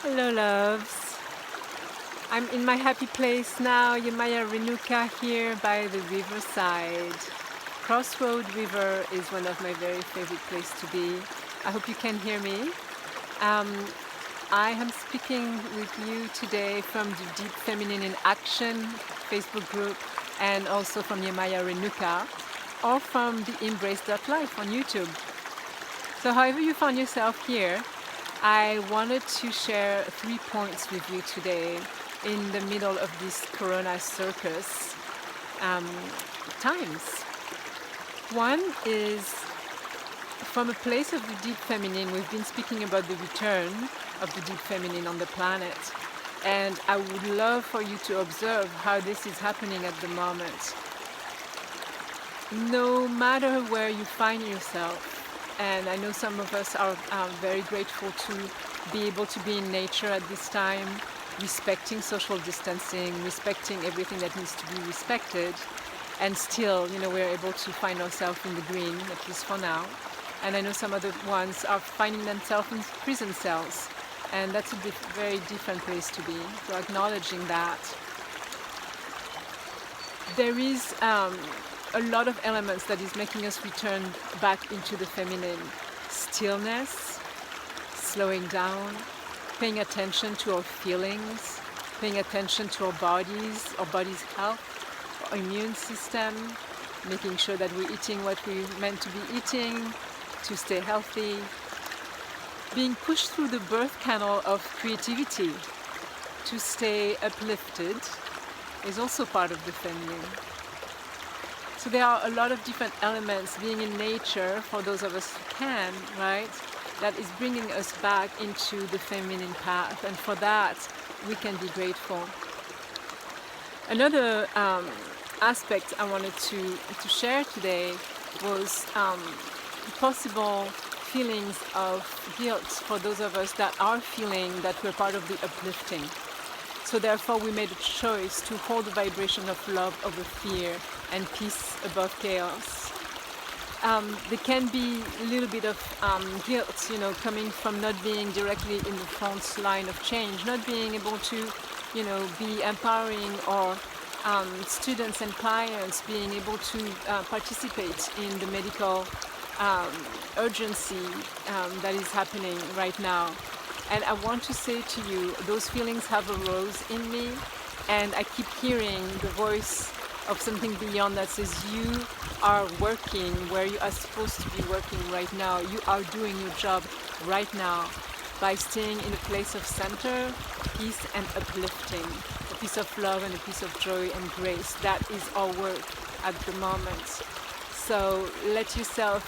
Hello, loves. I'm in my happy place now, Yemaya Renuka, here by the riverside. Crossroad River is one of my very favorite places to be. I hope you can hear me. Um, I am speaking with you today from the Deep Feminine in Action Facebook group and also from Yemaya Renuka or from the Embrace.life on YouTube. So however you found yourself here, I wanted to share 3 points with you today in the middle of this Corona circus um, times. One is from a place of the deep feminine. We've been speaking about the return of the deep feminine on the planet. And I would love for you to observe how this is happening at the moment. No matter where you find yourself, and I know some of us are very grateful to be able to be in nature at this time, respecting social distancing, respecting everything that needs to be respected, and still, we're able to find ourselves in the green, at least for now. And I know some other ones are finding themselves in prison cells, and that's a very different place to be. So acknowledging that. There is a lot of elements that is making us return back into the feminine. Stillness, slowing down, paying attention to our feelings, paying attention to our body's health, our immune system, making sure that we're eating what we're meant to be eating to stay healthy, being pushed through the birth canal of creativity to stay uplifted is also part of the feminine. So there are a lot of different elements being in nature for those of us who can, right? That is bringing us back into the feminine path, and for that we can be grateful. Another aspect I wanted to share today was possible feelings of guilt for those of us that are feeling that we're part of the uplifting. So therefore we made a choice to hold the vibration of love over fear and peace above chaos. There can be a little bit of guilt, coming from not being directly in the front line of change, not being able to, be empowering our students and clients, being able to participate in the medical urgency that is happening right now. And I want to say to you, those feelings have arose in me, and I keep hearing the voice of something beyond that says you are working where you are supposed to be working right now. You are doing your job right now by staying in a place of center, peace and uplifting, a piece of love and a piece of joy and grace. That is our work at the moment. So let yourself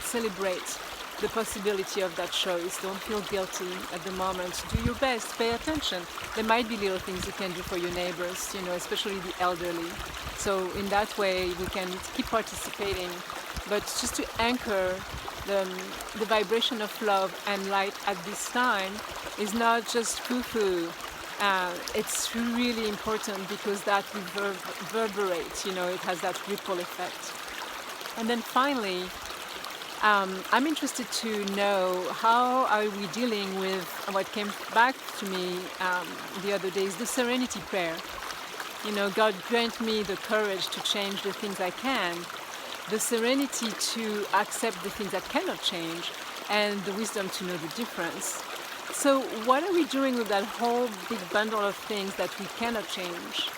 celebrate the possibility of that choice. Don't feel guilty at the moment. Do your best. Pay attention. There might be little things you can do for your neighbors, especially the elderly. So in that way, we can keep participating. But just to anchor the vibration of love and light at this time is not just foo-foo. It's really important because that reverberates. It has that ripple effect. And then finally, I'm interested to know how are we dealing with what came back to me the other day is the serenity prayer. God grant me the courage to change the things I can, the serenity to accept the things that cannot change, and the wisdom to know the difference. So what are we doing with that whole big bundle of things that we cannot change?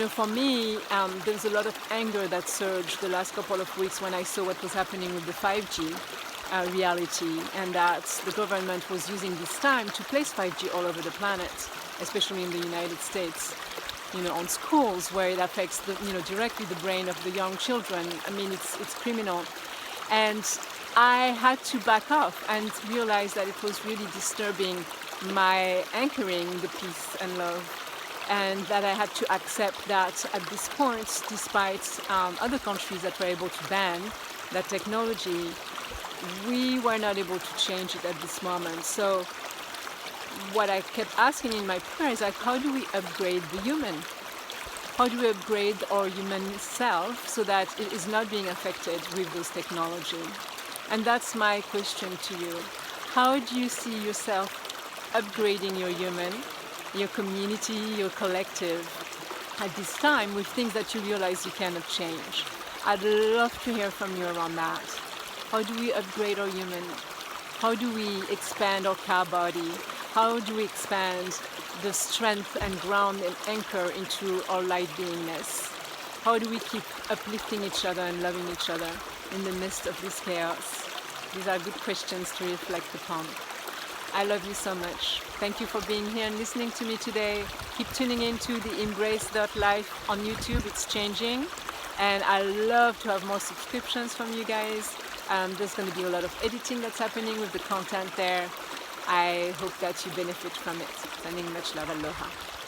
For me, there's a lot of anger that surged the last couple of weeks when I saw what was happening with the 5G reality, and that the government was using this time to place 5G all over the planet, especially in the United States, on schools where it affects directly the brain of the young children. I mean, it's criminal. And I had to back off and realize that it was really disturbing my anchoring the peace and love. And that I had to accept that at this point, despite other countries that were able to ban that technology, we were not able to change it at this moment. So what I kept asking in my prayer is how do we upgrade the human? How do we upgrade our human self so that it is not being affected with this technology? And that's my question to you. How do you see yourself upgrading your human, your community, your collective at this time with things that you realize you cannot change. I'd love to hear from you around that. How do we upgrade our human? How do we expand our car body? How do we expand the strength and ground and anchor into our light beingness? How do we keep uplifting each other and loving each other in the midst of this chaos? These are good questions to reflect upon. I love you so much. Thank you for being here and listening to me today. Keep tuning in to the Embrace.life on YouTube. It's changing. And I love to have more subscriptions from you guys. There's going to be a lot of editing that's happening with the content there. I hope that you benefit from it. Sending much love. Aloha.